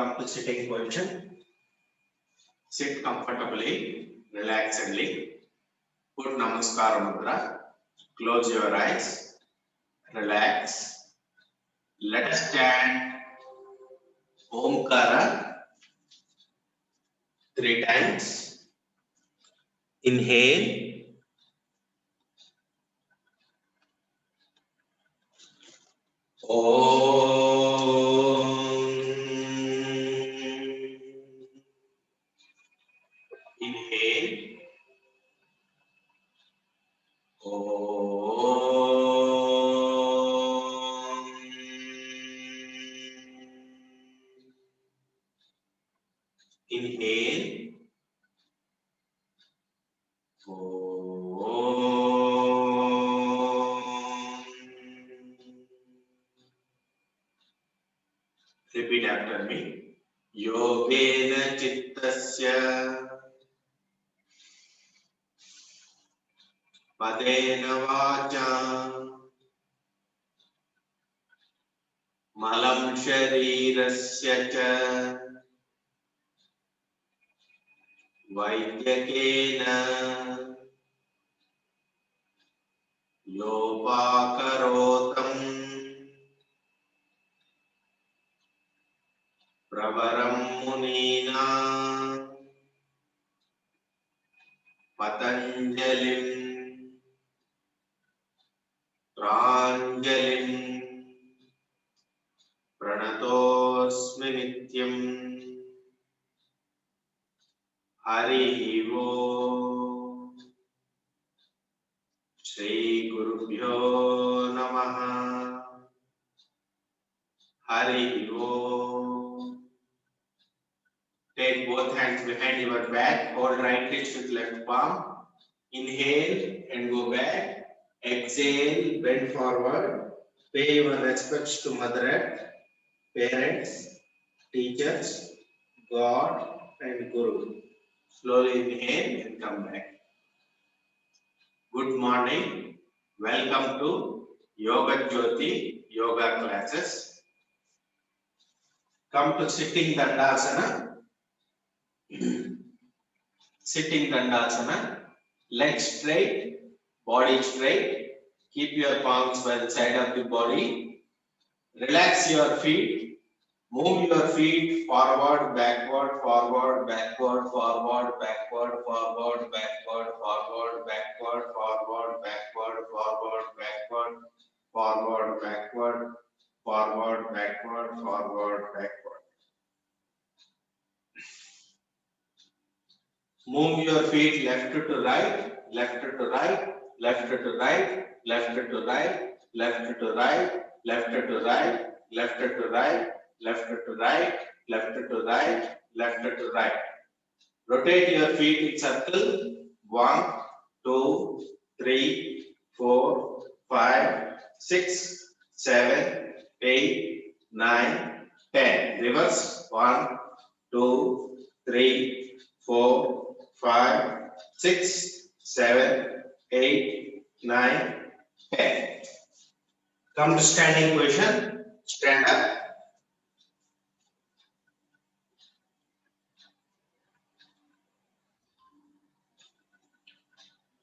Come to sitting position. Sit comfortably, relaxedly. Put Namaskara Mudra. Close your eyes. Relax. Let us chant Omkara 3 times. Inhale. Om. Inhale. Om. Inhale. Om. Repeat after me. Yogena chittasya padena vacha malam sharirasya cha vaidyakena yopakarotam pravaram munina patanjalim pranjalim pranatosmi nityam Hari Vo Shri Gurubhyo Namaha Hari Vo. Take both hands behind your back, hold right wrist with left palm. Inhale and go back. Exhale, bend forward. Pay your respects to Mother Earth, parents, teachers, God and Guru. Slowly inhale and come back. Good morning. Welcome to Yoga Jyoti Yoga classes. Come to sitting Dandasana. Sitting Dandasana. Legs straight, body straight. Keep your palms by the side of the body. Relax your feet. Move your feet forward, backward, forward, backward, forward, backward, forward, backward, forward, backward, forward, backward, forward, backward, forward, backward, forward, backward, forward, backward. Move your feet left to right, left to right, left to right, left to right, left to right, left to right, left to right, left to right, left to right, left to right. Rotate your feet in circle. 1, 2, 3, 4, 5, 6, 7, 8, 9, 10. Reverse. 1, 2, 3, 4, 5, 6, 7, 8, 9, 10. Come to standing position. Stand up.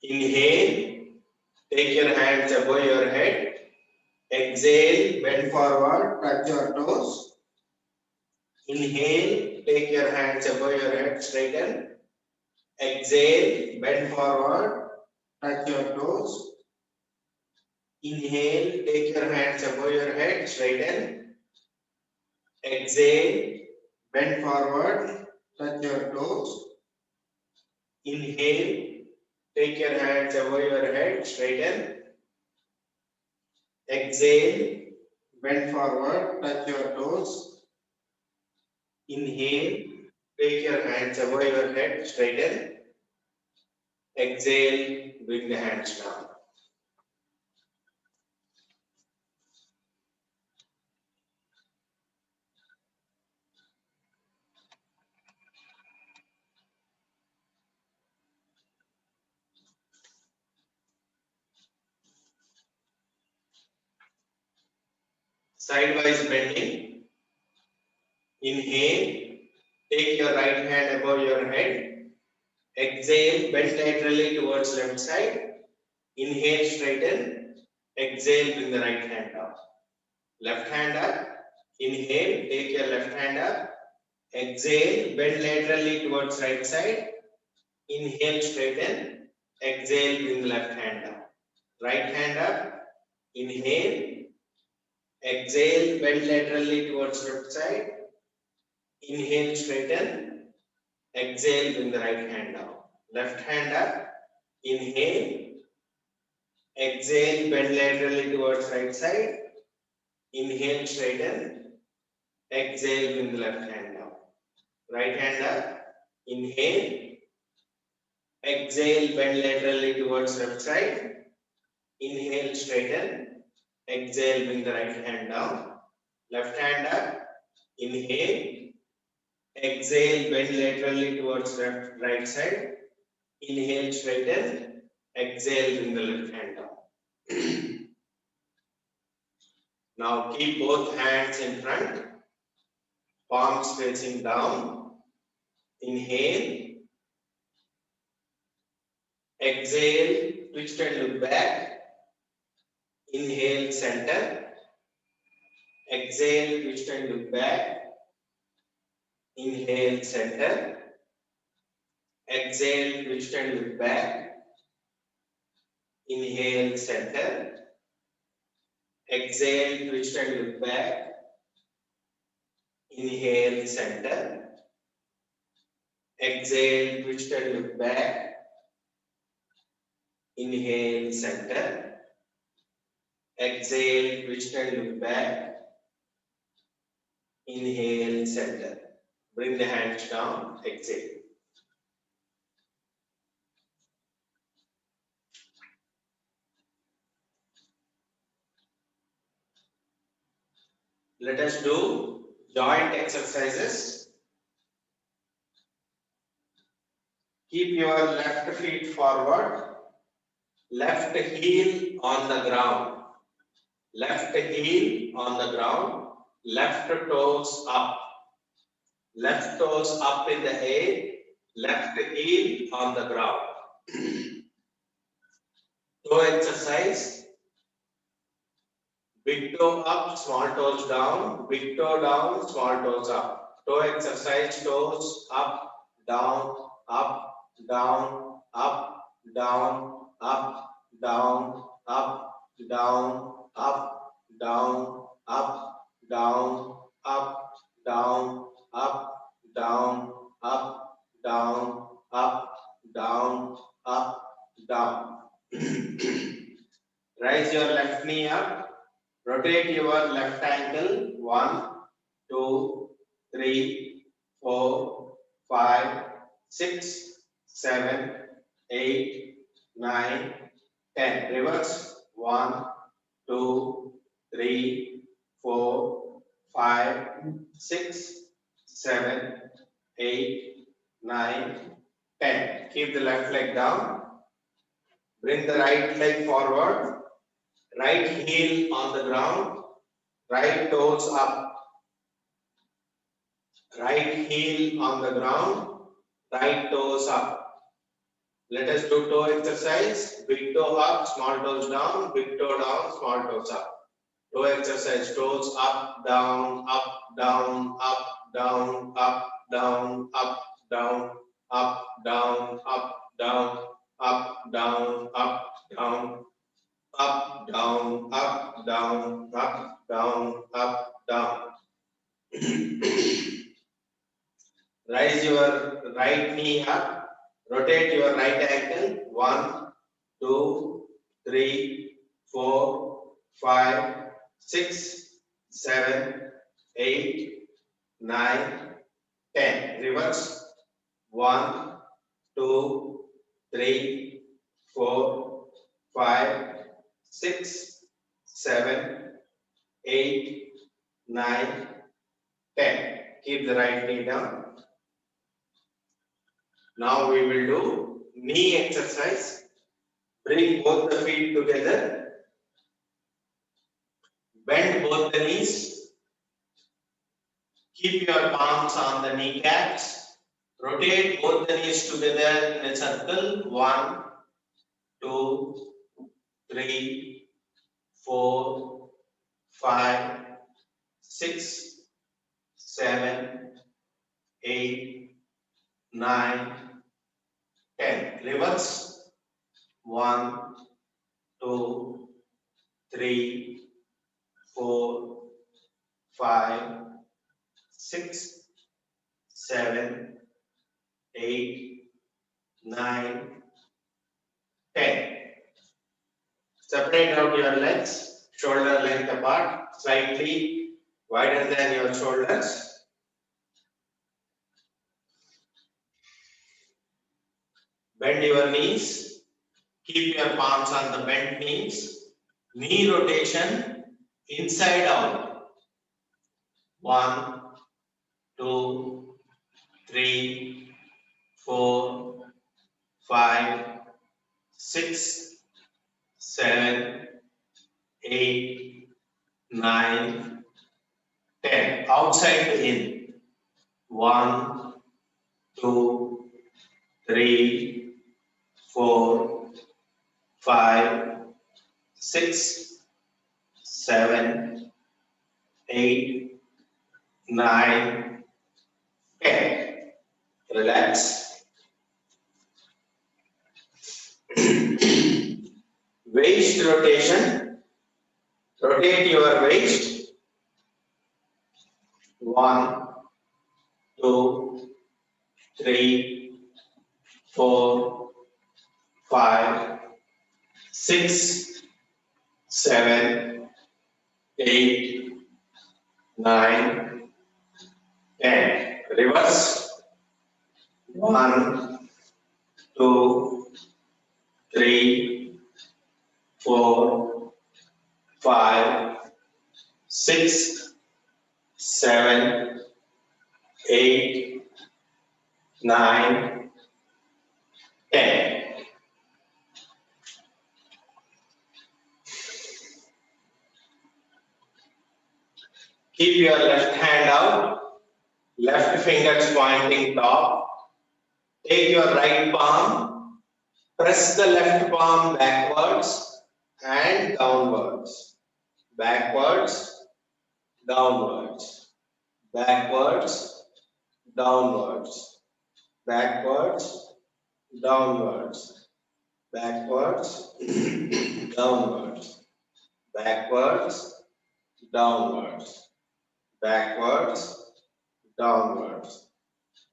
Inhale. Take your hands above your head. Exhale. Bend forward. Touch your toes. Inhale. Take your hands above your head. Straighten. Exhale. Bend forward. Touch your toes. Inhale. Take your hands above your head. Straighten. Exhale. Bend forward. Touch your toes. Inhale. Take your hands above your head. Straighten. Exhale. Bend forward. Touch your toes. Inhale. Take your hands above your head. Straighten. Exhale. Bring the hands down. Sidewise bending. Inhale, take your right hand above your head. Exhale, bend laterally towards left side. Inhale, straighten. Exhale, bring the right hand up. Left hand up. Inhale, take your left hand up. Exhale, bend laterally towards right side. Inhale, straighten. Exhale, bring the left hand up. Right hand up. Inhale. Exhale, bend laterally towards left side. Inhale, straighten. Exhale, bring the right hand down. Left hand up. Inhale. Exhale, bend laterally towards right side. Inhale, straighten. Exhale, bring the left hand down. Right hand up. Inhale. Exhale, bend laterally towards left side. Inhale, straighten. Exhale, bring the right hand down. Left hand up. Inhale. Exhale, bend laterally towards right side. Inhale, straighten. Exhale, bring the left hand down. Now keep both hands in front, palms facing down. Inhale. Exhale, twist and look back. Inhale, center. Exhale, twist and look back. Inhale, center. Exhale, twist and look back. Inhale, center. Exhale, twist and look back. Inhale, center. Exhale, twist and look back. Inhale, center. Exhale, twist and look back. Inhale, center. Bring the hands down. Exhale. Let us do joint exercises. Keep your left feet forward. Left heel on the ground. Left heel on the ground. Left toes up. Left toes up in the air. Left heel on the ground. Toe exercise. Big toe up, small toes down. Big toe down, small toes up. Toe exercise, toes up, down, up, down, up, down, up, down, up, down, up, down, up, down, up, down, up, down, up, down, up, down, up, down. Raise your left knee up. Rotate your left ankle. 1, 2, 3, 4, 5, 6, 7, 8, 9, 10. Reverse. 1, 2, 3, 4, 5, 6, 7, 8, 9, 10. Keep the left leg down. Bring the right leg forward. Right heel on the ground. Right toes up. Right heel on the ground. Right toes up. Let us do toe exercise. Big toe up, small toes down. Big toe down, small toes up. Toe exercise. Toes up, down, up, down, up, down, up, down, up, down, up, down, up, down, up, down, up, down. Up, down, up, down, up, down, up, down. Raise your right knee up. Rotate your right ankle. 1, 2, 3, 4, 5, 6, 7, 8, 9, 10. Reverse. 1, 2, 3, 4, 5, 6, 7, 8, 9, 10. Keep the right knee down. Now we will do knee exercise. Bring both the feet together. Bend both the knees. Keep your palms on the kneecaps. Rotate both the knees together in a circle. 1, 2, 3, 4, 5, 6, 7, 8, 9, 10. Reverse. 1, 2, 3, 4, 5, 6, 7, 8, 9, 10. Separate out your legs, shoulder length apart, slightly wider than your shoulders. Bend your knees. Keep your palms on the bent knees. Knee rotation inside out. 1, 2, 3, 4, 5, 6, 7, 8, 9, 10. Outside to in. 1, 2, 3, 4, 5, 6, 7, 8, 9, 10. Relax. Waist rotation. Rotate your waist. 1, 2, 3, 4, 5, 6, 7, 8, 9, 10. Reverse. 1, 2, 3, 4, 5, 6, 7, 8, 9, 10. Keep your left hand out, left fingers pointing top. Take your right palm, press the left palm backwards and downwards. Backwards, downwards. Backwards, downwards. Backwards, downwards. Backwards, downwards. Backwards, downwards. Backwards, downwards.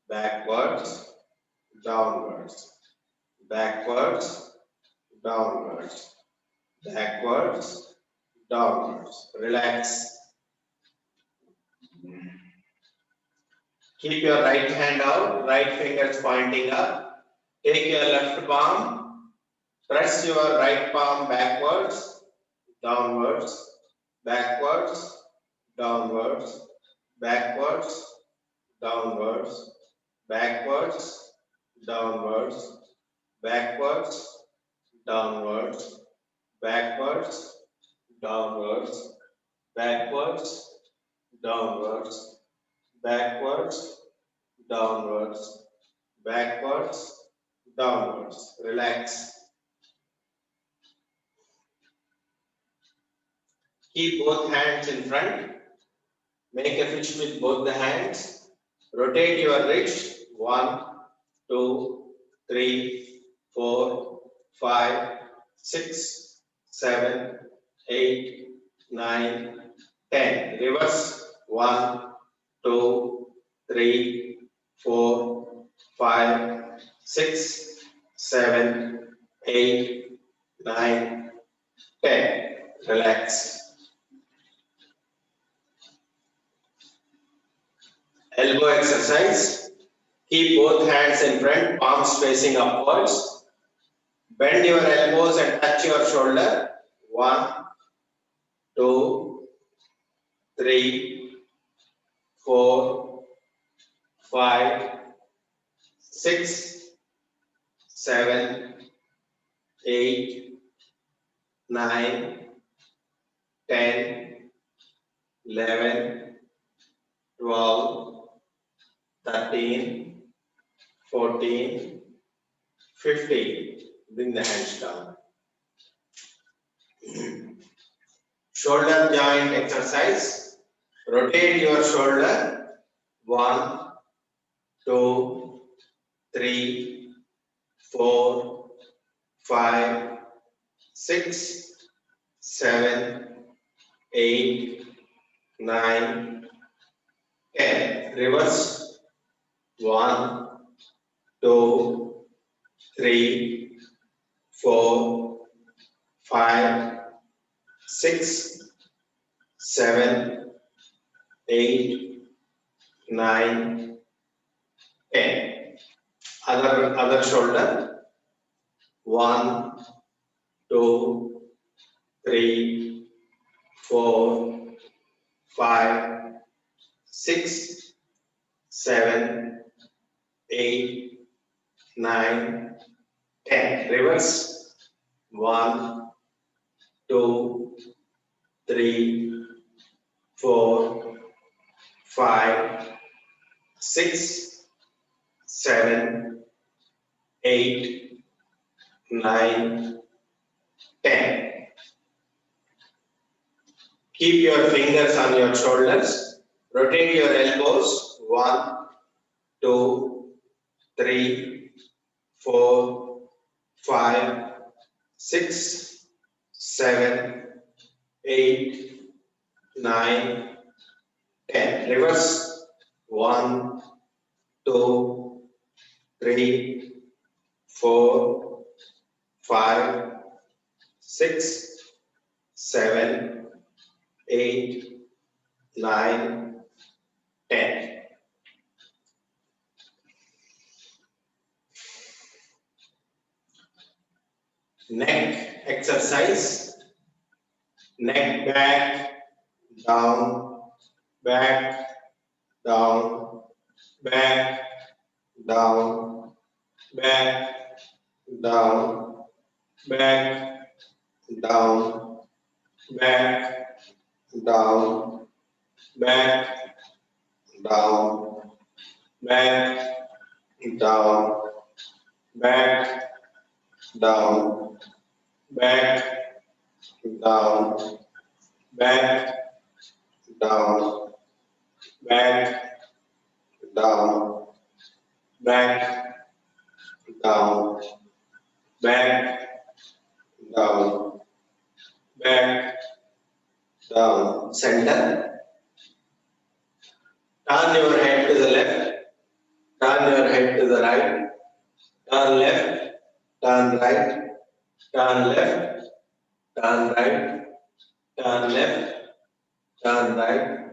Backwards, downwards. Backwards, downwards. Backwards, downwards. Relax. Keep your right hand out, right fingers pointing up. Take your left palm, press your right palm backwards, downwards, backwards, downwards, backwards, downwards, backwards, downwards, backwards, downwards, backwards, downwards, backwards, downwards, backwards, downwards, backwards, downwards. Relax. Keep both hands in front. Make a fist with both the hands. Rotate your wrist. 1, 2, 3, 4, 5, 6, 7, 8, 9, 10. Reverse. 1, 2, 3, 4, 5, 6, 7, 8, 9, 10. Relax. Elbow exercise. Keep both hands in front, palms facing upwards. Bend your elbows and touch your shoulder. 1, 2, 3, 4, 5, 6, 7, 8, 9, 10, 11, 12, 13, 14, 15. Bring the hands down. Shoulder joint exercise. Rotate your shoulder. 1, 2, 3, 4, 5, 6, 7, 8, 9, 10. Reverse. 1, 2, 3, 4, 5, 6, 7, 8, 9, 10. Other shoulder. 1, 2, 3, 4, 5, 6, 7, 8, 9, 10. Reverse. 1, 2, 3, 4, 5, 6, 7, 8, 9, 10. Keep your fingers on your shoulders. Rotate your elbows. 1, 2, 3, 4, 5, 6, 7, 8, 9, 10. Reverse. 1, 2, 3, 4, 5, 6, 7, 8, 9, 10. Neck exercise. Neck back, down, back, down, back, down, back, down, back, down, back, down, back, down, back, down, back, down, back, down, back, down, back, down, back, down, back, down, back, down. Center. Turn your head to the left, turn your head to the right, turn left, turn right, turn left, turn right, turn left, turn right,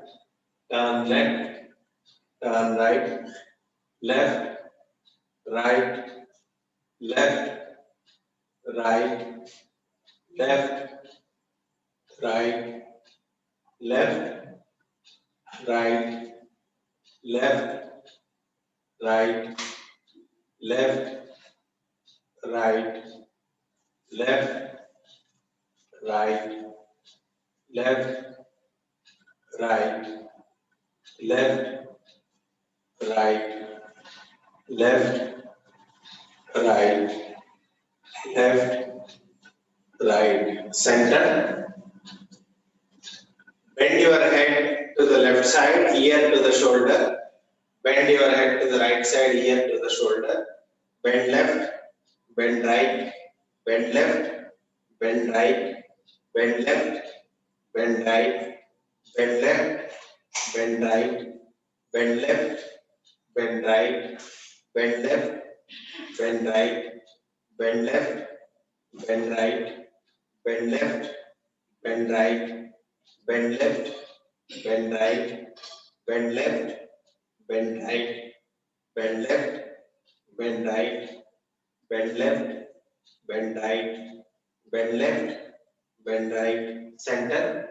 turn left, turn right, left, right, left, right, left, right, left, right, left, right, left, right, left, right, left, right, left, right, left, right, left, right. Center. Bend your head to the left side, ear to the shoulder. Bend your head to the right side, ear to the shoulder. Bend left, bend right, bend left, bend right, bend left, bend right, bend left, bend right, bend left, bend right, bend left, bend right, bend left, bend right, bend left, bend right, bend left, bend right, bend left, bend right, bend left, bend right, bend left, bend right, bend left, bend right. Center.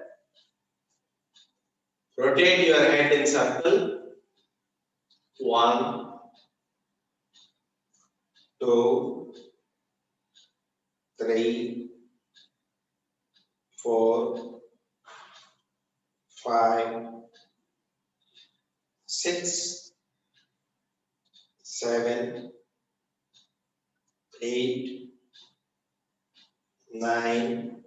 Rotate your head in circle. 1, 2, 3, 4, 5, 6, 7, 8, 9,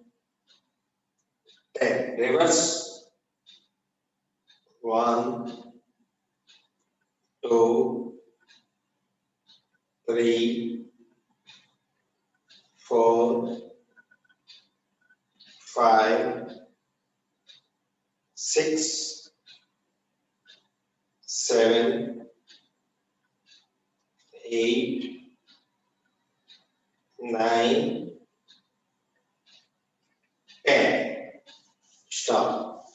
10. Reverse. 1, 2, 3, 4, 5, 6, 7, 8, 9, 10. Stop.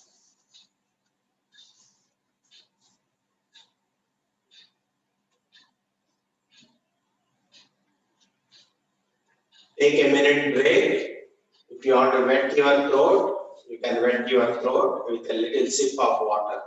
Take a minute break. If you want to wet your throat, you can wet your throat with a little sip of water.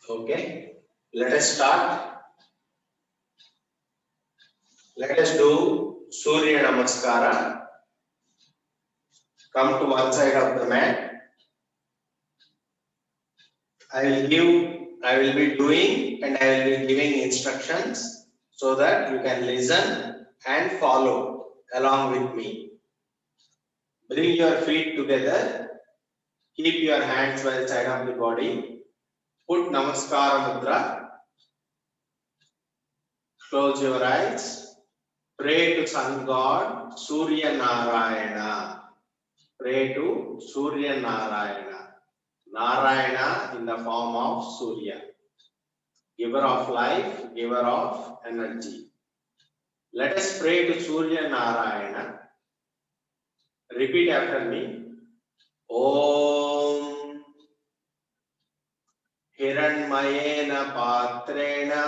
Okay, let us start. Let us do Surya Namaskara. Come to one side of the mat. I will be doing and I will be giving instructions so that you can listen and follow along with me. Bring your feet together. Keep your hands by the side of the body. Put Namaskara Mudra. Close your eyes. Pray to Sun God, Surya Narayana. Pray to Surya Narayana. Narayana in the form of Surya. Giver of life, giver of energy. Let us pray to Surya Narayana. Repeat after me. Om Hiranmayena Patrena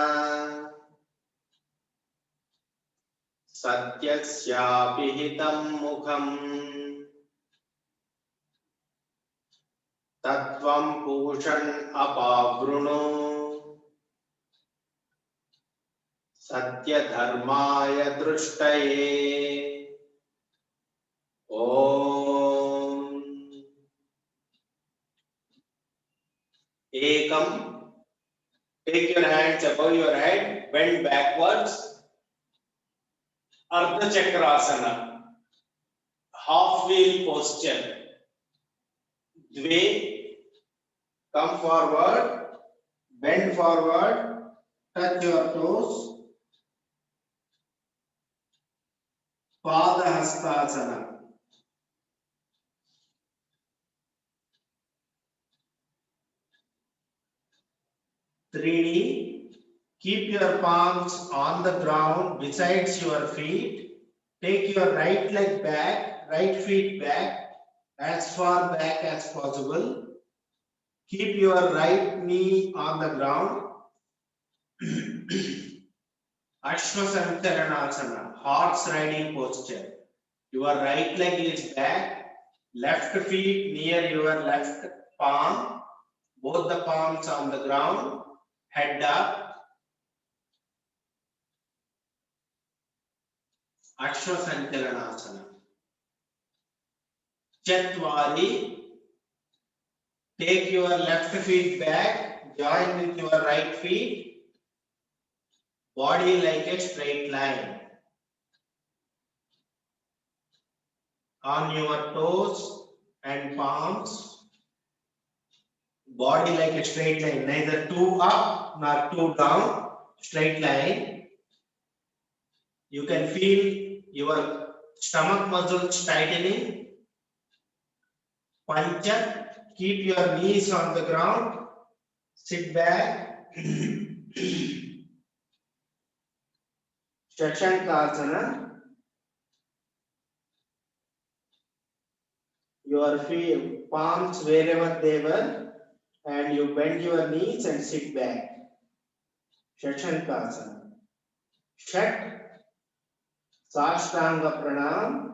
Satyasyapi Hitam Mukham Tattvam Pushan Apavruno Satya Dharmaya Drushtaye. Om Ekam. Take your hands above your head, bend backwards. Ardha Chakrasana. Half wheel posture. Dve. Come forward, bend forward, touch your toes. Pada Hastasana. Trini. Keep your palms on the ground besides your feet. Take your right leg back, right feet back, as far back as possible. Keep your right knee on the ground. Ashwasancharanasana, horse riding posture. Your right leg is back, left feet near your left palm, both the palms on the ground, head up. Ashwasancharanasana. Chatwari. Take your left feet back, join with your right feet, body like a straight line. On your toes and palms, body like a straight line, neither too up nor too down, straight line. You can feel your stomach muscles tightening. Pancha, keep your knees on the ground, sit back. Shashankasana, your feet, palms wherever they were, and you bend your knees and sit back. Shashankasana. Shat, Sashtanga Pranam.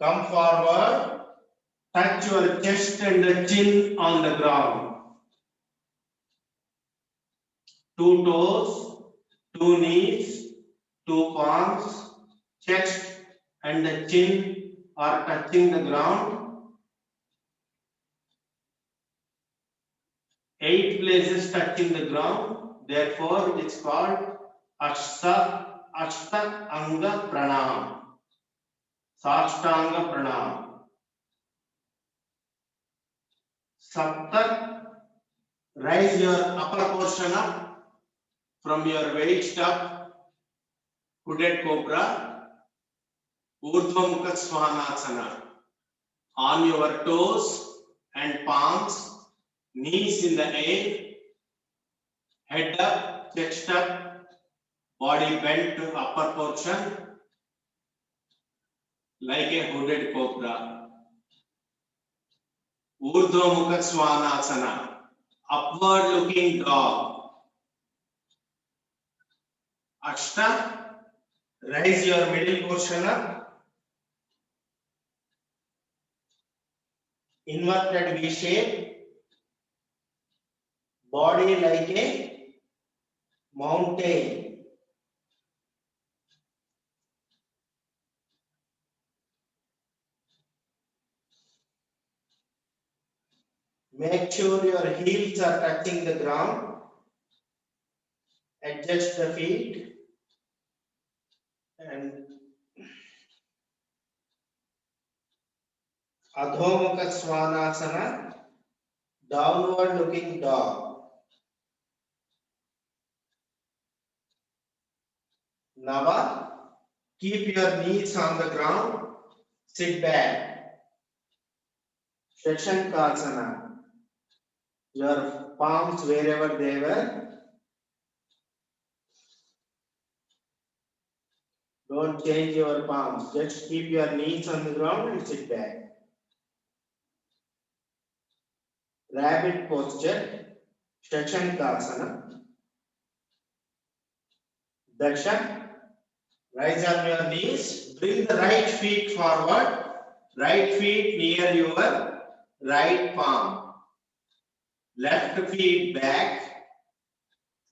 Come forward, touch your chest and the chin on the ground. Two toes, two knees, two palms, chest and the chin are touching the ground. 8 places touching the ground. Therefore, it's called Ashta Anga Pranam. Sashtanga Pranam. Saptak, raise your upper portion up from your waist up, hooded cobra, Urdhva Mukha Svanasana. On your toes and palms, knees in the air, head up, chest up, body bent to upper portion like a hooded cobra. Urdhva Mukha Svanasana, upward looking dog. Ashta, raise your middle portion up, inverted V shape, body like a mountain. Make sure your heels are touching the ground. Adjust the feet and Adho Mukha Svanasana, downward looking dog. Nava, keep your knees on the ground, sit back. Shashankasana, your palms wherever they were. Don't change your palms, just keep your knees on the ground and sit back. Rabbit posture, Shashankasana. Daksha, rise on your knees, bring the right feet forward, right feet near your right palm. Left feet back,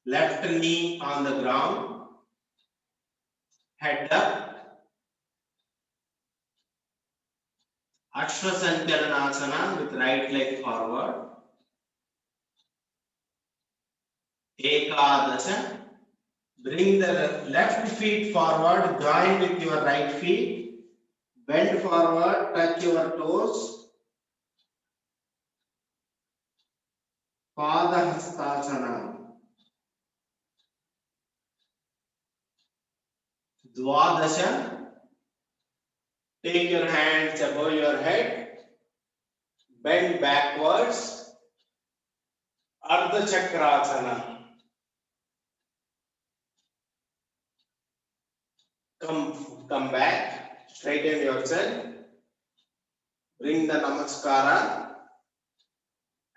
left knee on the ground, head up. Ashwasankaranasana with right leg forward. Ekadasha, bring the left feet forward, join with your right feet, bend forward, touch your toes. Padahastasana. Dwadasha, take your hands above your head, bend backwards. Ardha Chakrasana. Come back, straighten yourself. Bring the Namaskara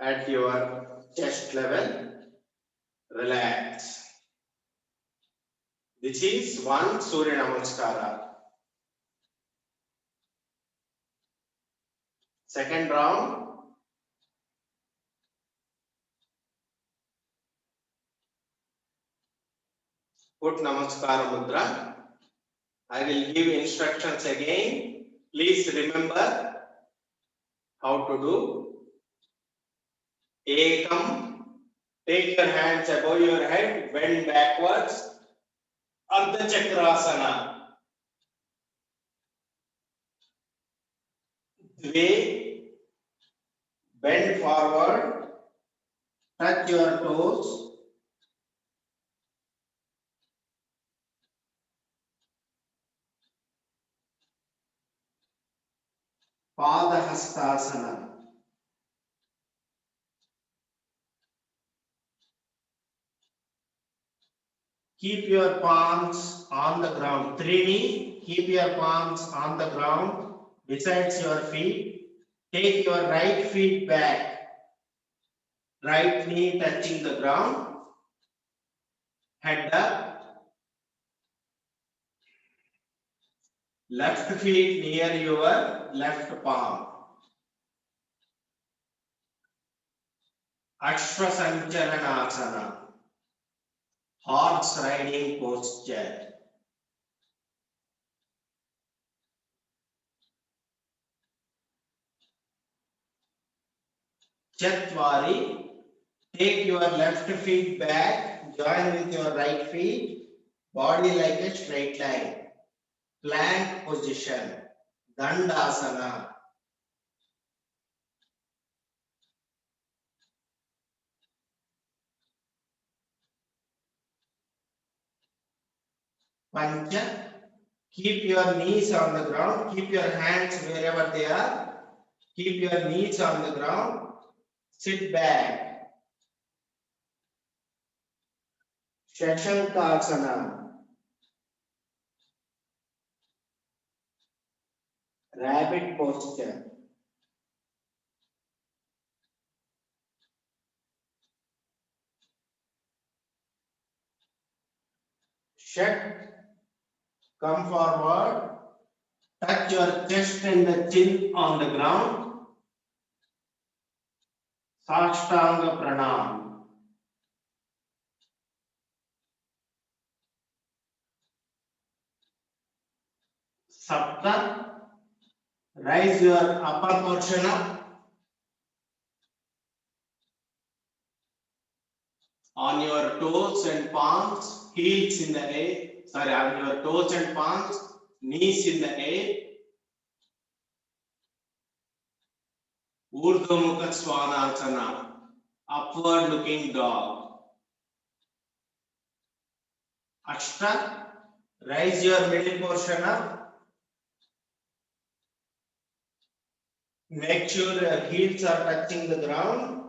at your chest level. Relax. This is one Surya Namaskara. Second round. Put Namaskara Mudra. I will give instructions again. Please remember how to do. Ekam. Take your hands above your head, bend backwards. Ardha Chakrasana. Dve. Bend forward, touch your toes. Padahastasana. Keep your palms on the ground. Trini, keep your palms on the ground besides your feet. Take your right feet back. Right knee touching the ground. Head up. Left feet near your left palm. Ashwasanchalanasana. Horse riding posture. Chatwari. Take your left feet back. Join with your right feet. Body like a straight line. Plank position. Dandasana. Pancha. Keep your knees on the ground. Keep your hands wherever they are. Keep your knees on the ground. Sit back. Shashankasana. Rabbit posture. Shat. Come forward. Touch your chest and the chin on the ground. Sashtanga Pranam. Sapta. Rise your upper portion up. On your toes and palms, heels in the air. Sorry, on your toes and palms, knees in the air. Urdhva Mukha Svanasana. Upward looking dog. Ashta. Rise your middle portion up. Make sure your heels are touching the ground.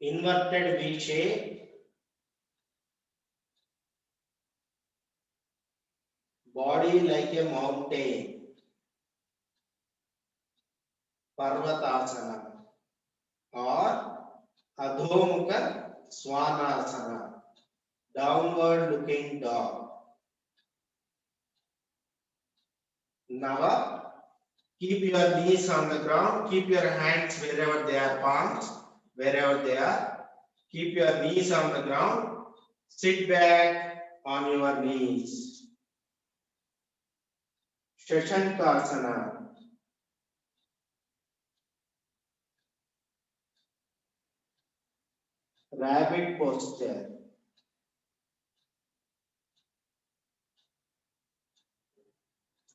Inverted V shape. Body like a mountain. Parvatasana. Or Adhomukha Svanasana. Downward looking dog. Now, keep your knees on the ground. Keep your hands wherever they are, palms, wherever they are. Keep your knees on the ground. Sit back on your knees. Shashankasana. Rabbit posture.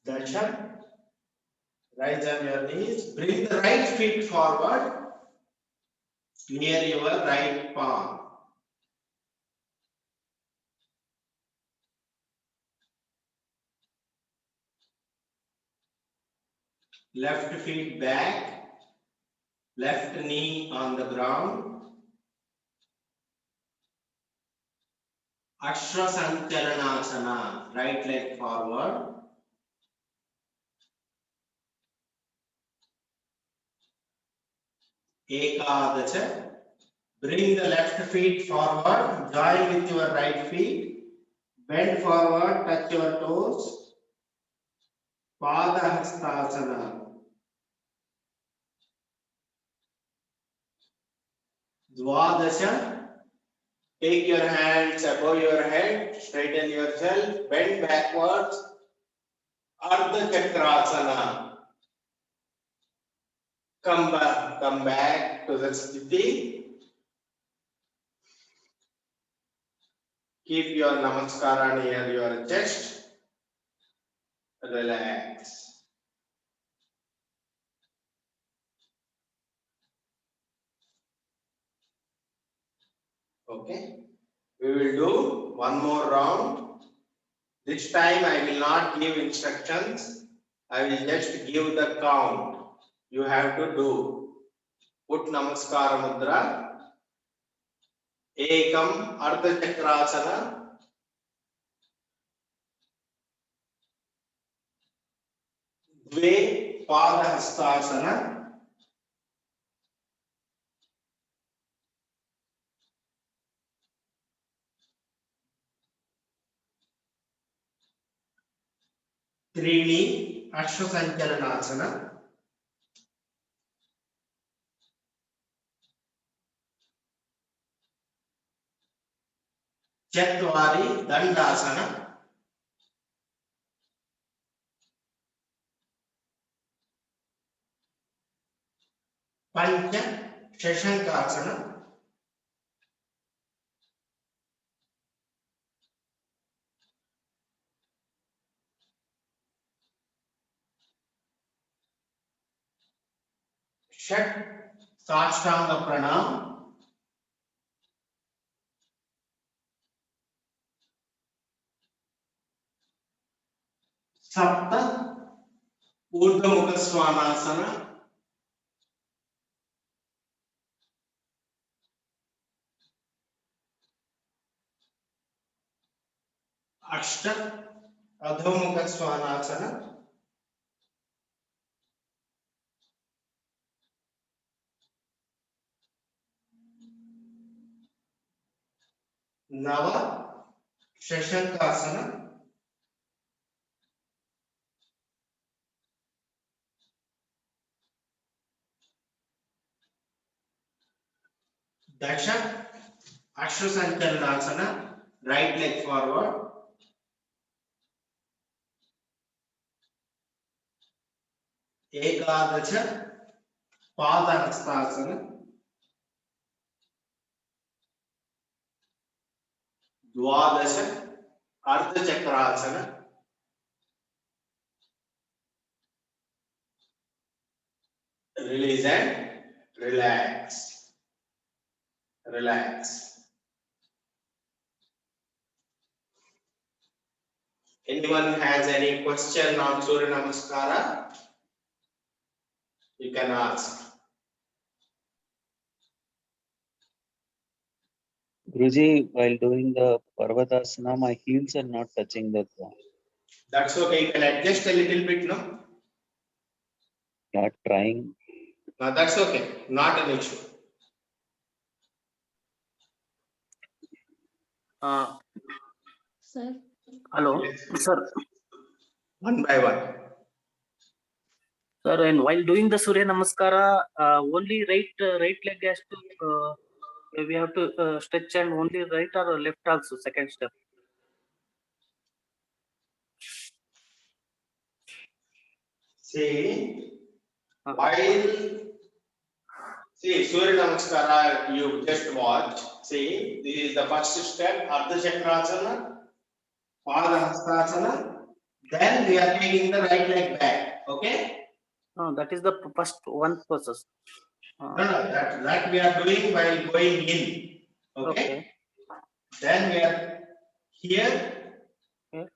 Darshan. Rise on your knees. Bring the right feet forward near your right palm. Left feet back. Left knee on the ground. Ashwasanchalanasana. Right leg forward. Ekadasha. Bring the left feet forward. Join with your right feet. Bend forward. Touch your toes. Padahastasana. Dvadasha. Take your hands above your head. Straighten yourself. Bend backwards. Ardha Chakrasana. Come back to the sthiti. Keep your namaskara near your chest. Relax. Okay. We will do one more round. This time I will not give instructions. I will just give the count. You have to do. Put Namaskara Mudra. Ekam Ardha Chakrasana. Dve Pada Hastasana. Trini Ashwasanchalanasana. Chatvari Dandasana. Pancha Shashankasana. Shat Sashtanga Pranam. Sapta Urdhva Mukha Svanasana. Ashta Adho Mukha Svanasana. Nava Shashankasana. Dasha Ashwasanchalanasana. Right leg forward. Ekadacha Pada Hastasana. Dwadasha Ardha Chakrasana. Release and relax. Relax. Anyone has any question on Surya Namaskara? You can ask. Guruji, while doing the Parvatasana, my heels are not touching the ground. That's okay. You can adjust a little bit, no? Not trying. No, that's okay. Not an issue. Sir, Hello, Yes. sir. One by one. Sir, and while doing the Surya Namaskara, only right leg has to we have to stretch, and only right or left also. Second step. See, Uh, while Surya Namaskara, you just watch. See, this is the first step, Ardha Chakrasana, Pada Hastasana. Then we are taking the right leg back. Okay? that is the first one process. No, that we are doing while going in. Okay? Then we are here. Okay.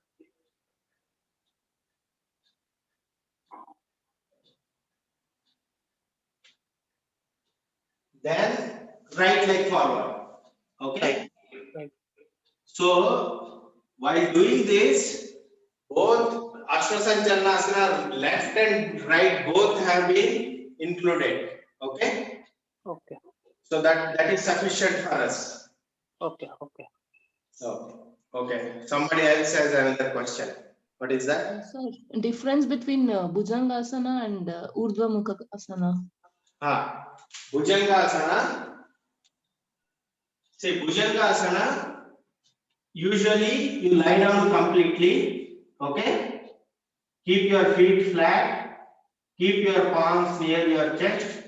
Then right leg forward. Okay? Right. So while doing this, both Ashwasanchalanasana, left and right, both have been included. Okay? Okay. So that is sufficient for us. Okay. So, okay. Somebody else has another question. What is that? sir, difference between Bhujangasana and Urdhva Mukha Asana. Bhujangasana. See, Bhujangasana, usually you lie down completely. Okay? Keep your feet flat. Keep your palms near your chest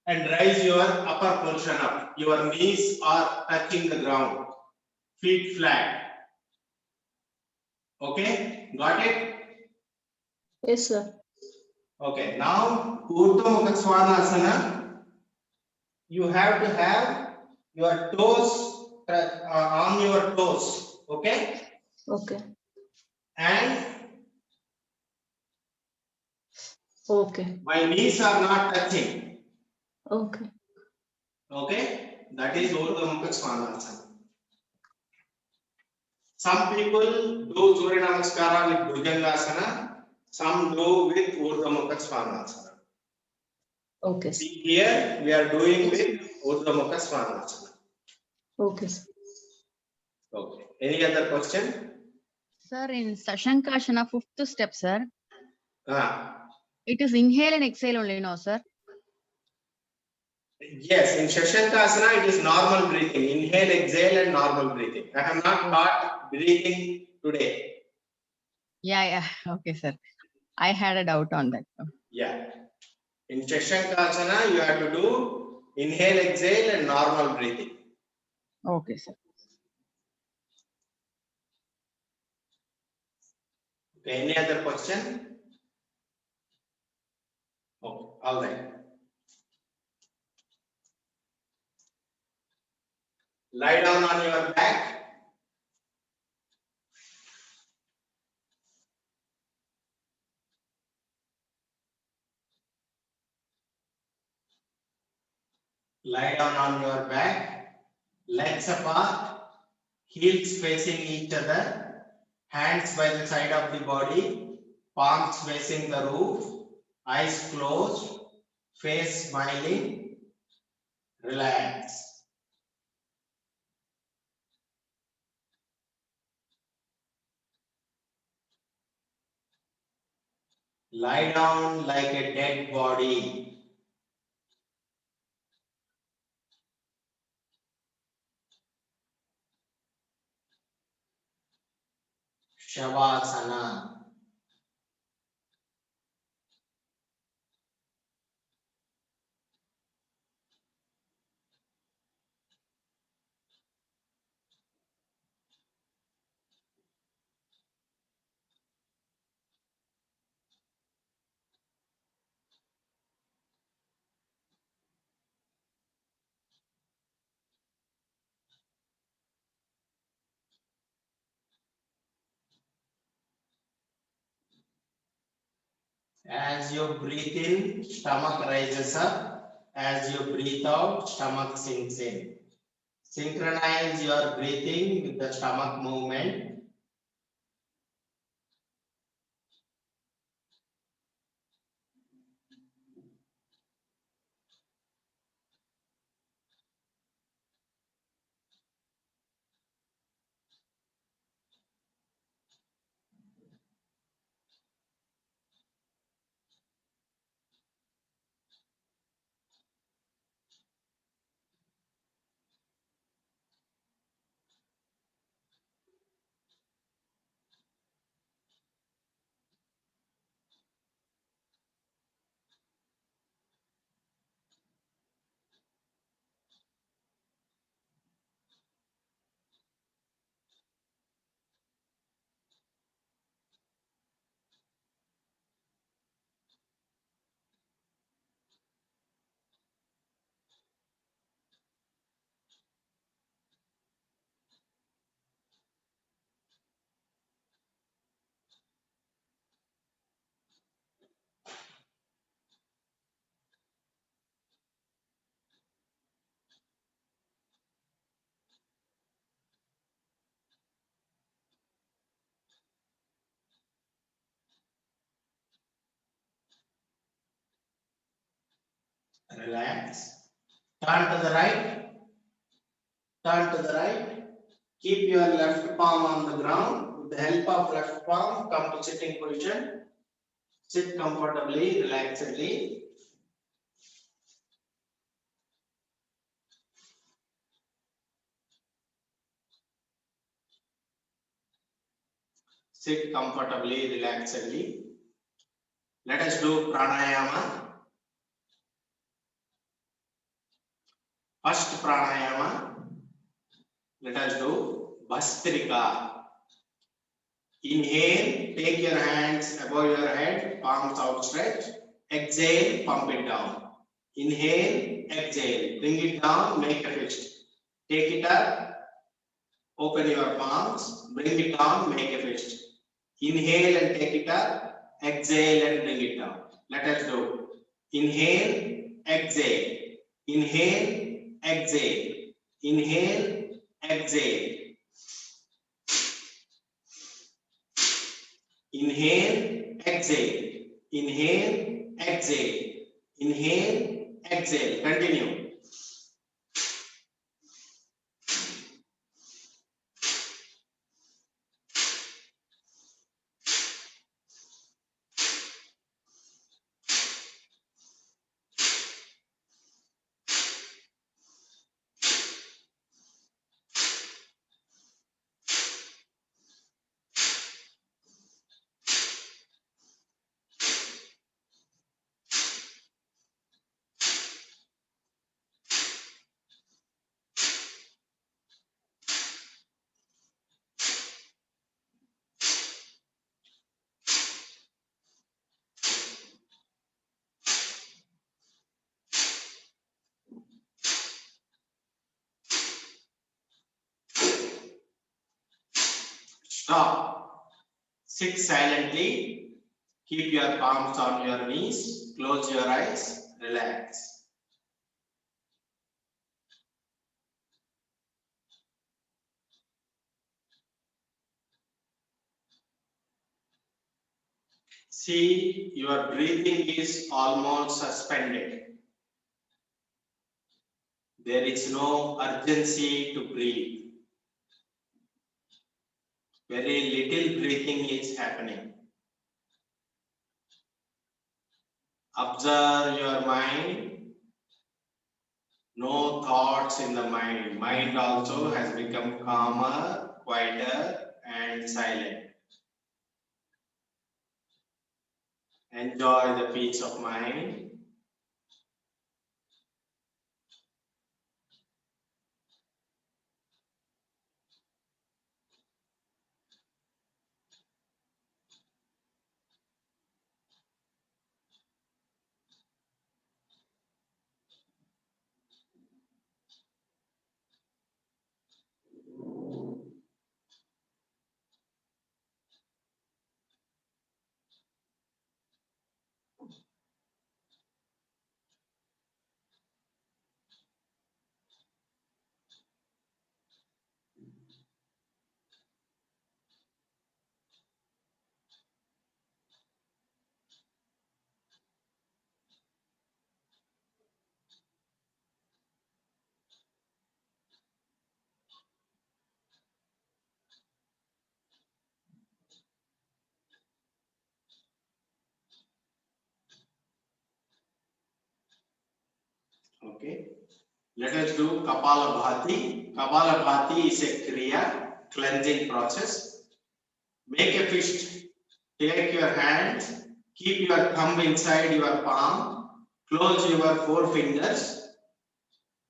and raise your upper portion up. Your knees are touching the ground. Feet flat. Okay? Got it? Yes, sir. Okay. Now, Urdhva Mukha Svanasana. You have to have your toes on your toes, okay? Okay. And Okay. my knees are not touching, Okay. okay? That is Urdhva Mukha Svanasana. Some people do Surya Namaskara with Bhujangasana, some do with Urdhva Mukha Svanasana. Okay. See here, we are doing with Urdhva Mukha Svanasana. Okay, sir. Okay. Any other question? Sir, in Sashankashana, 5th step, sir, Ah, it is inhale and exhale only, no, sir? yes, in Shashankasana, it is normal breathing. Inhale, exhale, and normal breathing. I have not taught breathing today. Yeah. Okay, sir. I had a doubt on that. Yeah. In Shashankasana, you have to do inhale, exhale, and normal breathing. Okay, sir. Okay, any other question? Okay, all right. Lie down on your back. Lie down on your back. Legs apart. Heels facing each other. Hands by the side of the body. Palms facing the roof. Eyes closed. Face smiling. Relax. Lie down like a dead body. Shavasana. As you breathe in, stomach rises up. As you breathe out, stomach sinks in. Synchronize your breathing with the stomach movement. Relax. Turn to the right. Turn to the right. Keep your left palm on the ground. With the help of left palm, come to sitting position. Sit comfortably, relaxedly. Sit comfortably, relaxedly. Let us do pranayama. First pranayama. Let us do Bhastrika. Inhale, take your hands above your head, palms outstretched. Exhale, pump it down. Inhale, exhale, bring it down, make a fist. Take it up, Open your palms, bring it down, make a fist. Inhale and take it up, exhale and bring it down. Let us do. Inhale, exhale, inhale, exhale, inhale, exhale. Inhale, exhale, inhale, exhale, inhale, exhale. Continue. Stop. Sit silently. Keep your palms on your knees. Close your eyes. Relax. See, your breathing is almost suspended. There is no urgency to breathe. Very little breathing is happening. Observe your mind. No thoughts in the mind. Mind also has become calmer, quieter, and silent. Enjoy the peace of mind. Okay. Let us do Kapalabhati. Kapalabhati is a Kriya, cleansing process. Make a fist. Take your hands. Keep your thumb inside your palm. Close your four fingers.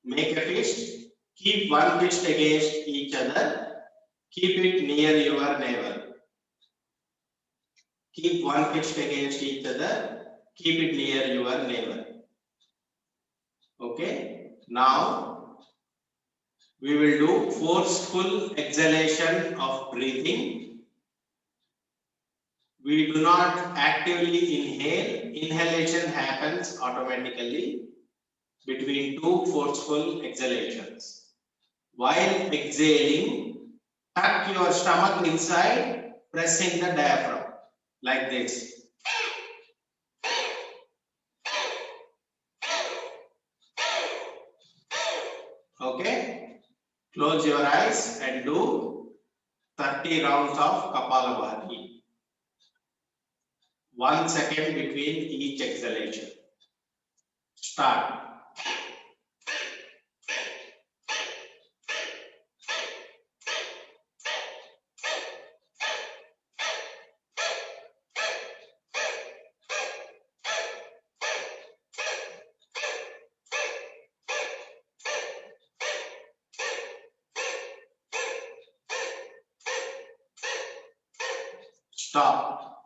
Make a fist. Keep one fist against each other. Keep it near your navel. Keep one fist against each other. Keep it near your navel. Okay. Now we will do forceful exhalation of breathing. We do not actively inhale. Inhalation happens automatically between two forceful exhalations. While exhaling, tuck your stomach inside, pressing the diaphragm like this. Okay? Close your eyes and do 30 rounds of Kapalabhati. 1 second between each exhalation. Start. Stop.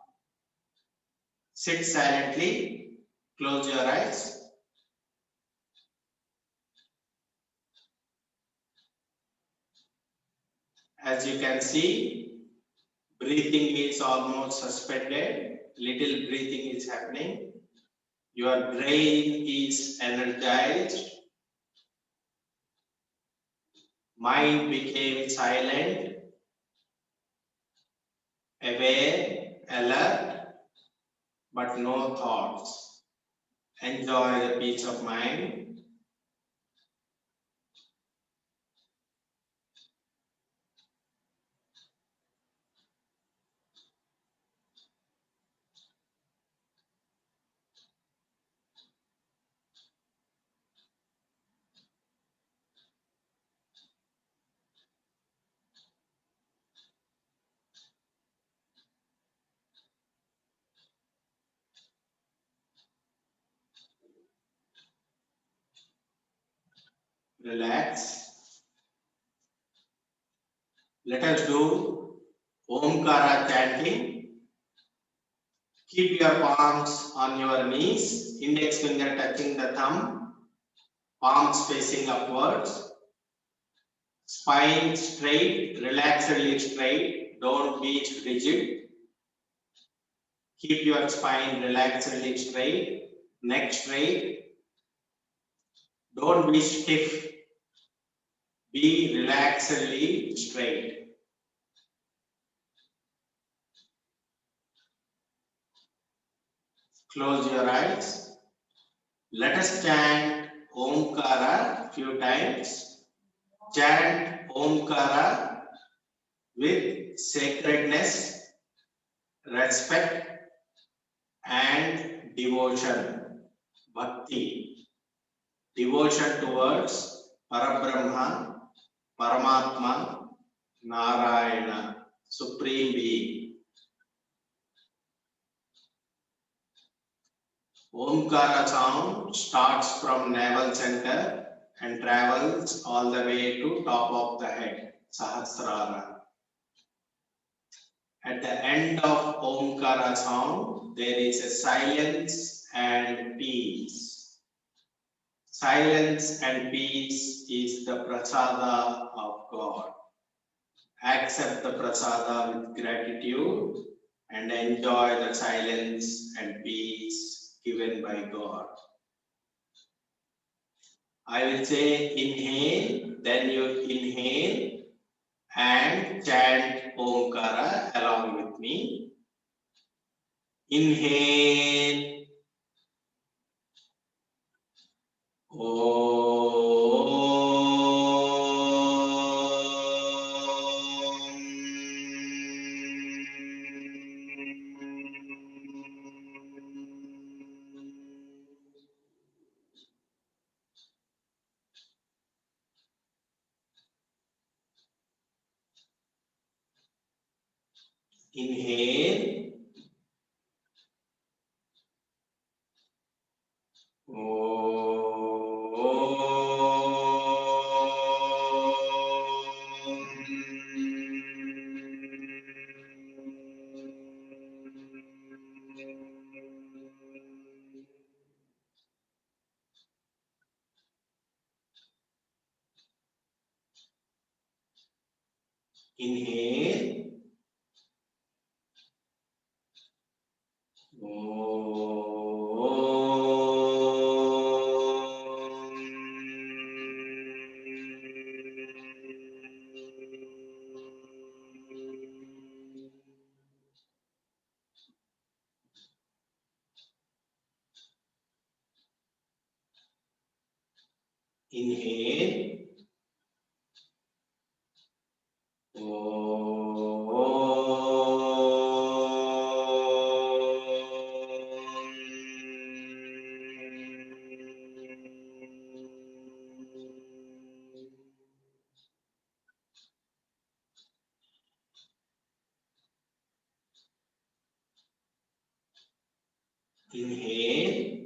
Sit silently. Close your eyes. As you can see, breathing is almost suspended. Little breathing is happening. Your brain is energized. Mind became silent, aware, alert, but no thoughts. Enjoy the peace of mind. Relax. Let us do Omkara chanting. Keep your palms on your knees, index finger touching the thumb, palms facing upwards, spine straight, relaxedly straight, don't be rigid. Keep your spine relaxedly straight, neck straight, don't be stiff, be relaxedly straight. Close your eyes. Let us chant Omkara few times. Chant Omkara with sacredness, respect and devotion, bhakti, devotion towards Parabrahma, Paramatma, Narayana, Supreme Being. Omkara sound starts from navel center and travels all the way to top of the head, Sahasrara. At the end of Omkara sound, there is a silence and peace. Silence and peace is the prasada of God. Accept the prasada with gratitude and enjoy the silence and peace given by God. I will say inhale, then you inhale and chant Omkara along with me. Inhale. Inhale. Inhale. Inhale. Inhale.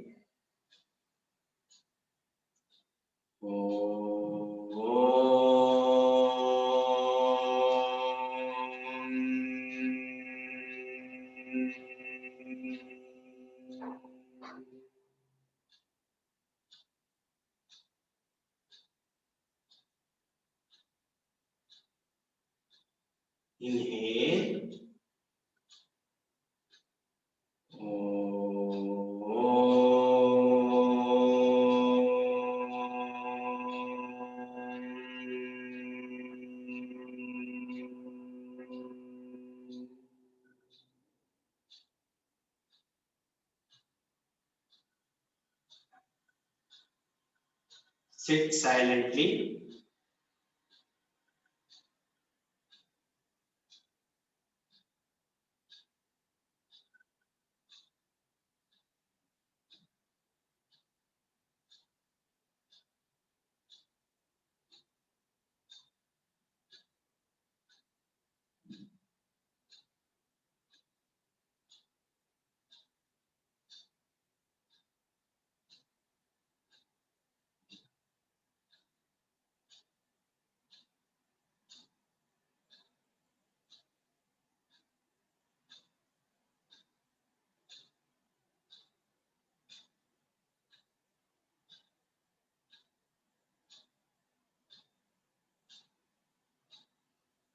Sit silently.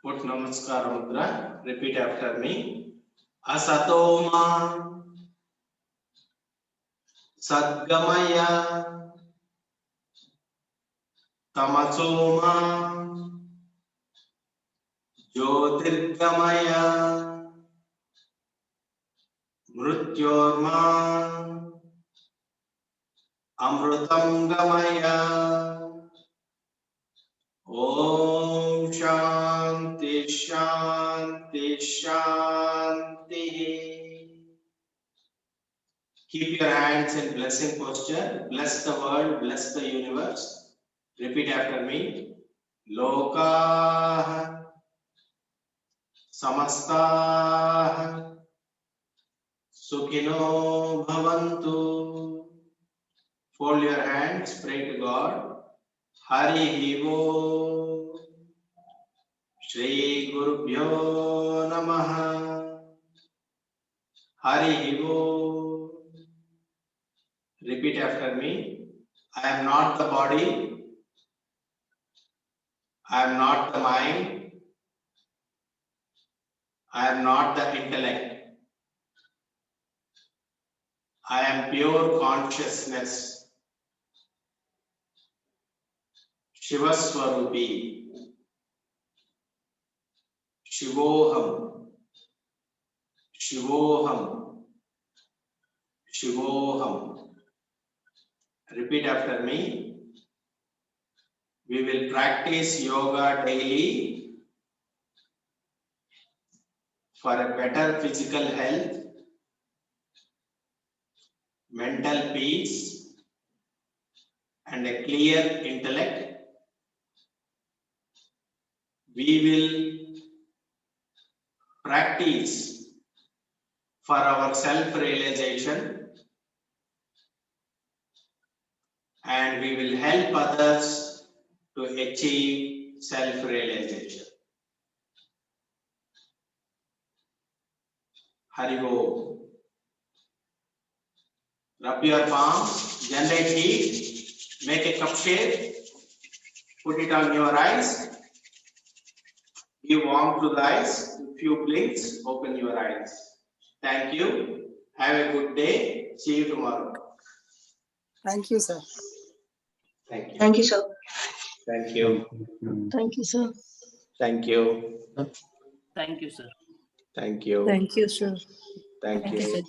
Put Namaskara Mudra. Repeat after me. Asatoma Sadgamaya Tamasoma Jyotirgamaya Mrityorma Amrutam Gamaya. Om Shanti Shanti Shanti. Keep your hands in blessing posture. Bless the world, bless the universe. Repeat after me. Lokaha Samastaha Sukhino Bhavantu. Fold your hands, pray to God. Hari Bo Shri Gurubhyo Namaha. Hari Bo. Repeat after me. I am not the body. I am not the mind. I am not the intellect. I am pure consciousness. Shivaswarupi. Shivoham. Shivoham. Shivoham. Repeat after me. We will practice yoga daily for a better physical health, mental peace, and a clear intellect. We will practice for our self-realization, and we will help others to achieve self-realization. Hari Bo. Rub your palms, generate heat, make a cup shape, put it on your eyes, give warmth to the eyes, a few blinks, open your eyes. Thank you. Have a good day. See you tomorrow. Thank you, sir. Thank you. Thank you, sir. Thank you. Thank you, sir. Thank you. Thank you, sir. Thank you. Thank you, sir. Thank Thank you, you. sir.